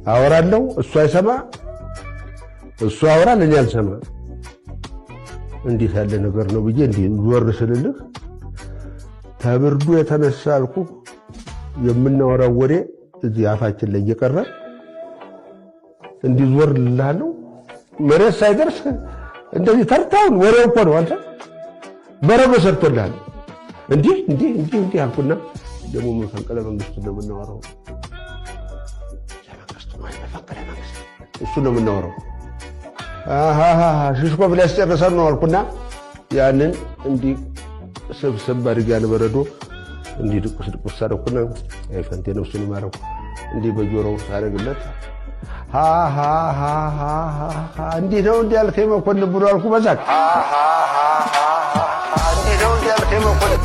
አወራለሁ እሱ አይሰማ እሱ አወራል እኔ አልሰማ እንዴት ያለ ነገር ነው ብዬ እንዴ ዞር ስልልህ ተብርዱ የተነሳ አልኩ የምናወራው ወሬ እዚህ አፋችን ላይ እየቀረ እንዲዞር ልላለው መሬት ሳይደርስ እንደዚህ ተርታውን ወሬው እኮ ነው አንተ በረዶ ሰርቶልሃል እንዲህ አልኩና ደግሞ መፈንቅለ መንግስት ነው የምናወራው መንግስቱ ማለት መፈንቅለ መንግስት እሱ ነው የምናወራው ሽሽኮ ብለህ ያስጨርሰን ነው አልኩና ያንን እንዲህ ስብስብ አድርጌ በረዶ እንዲህ ድቁስ አደረኩና አይፈንቴ ነው እሱን ማረው እንዲህ በጆሮው ሳረግለት እንዲህ ነው እንዲህ ያልከኝ መኮንን ብሎ አልኩ በዛት እንዲህ ነው እንዲህ ያልከኝ መኮንን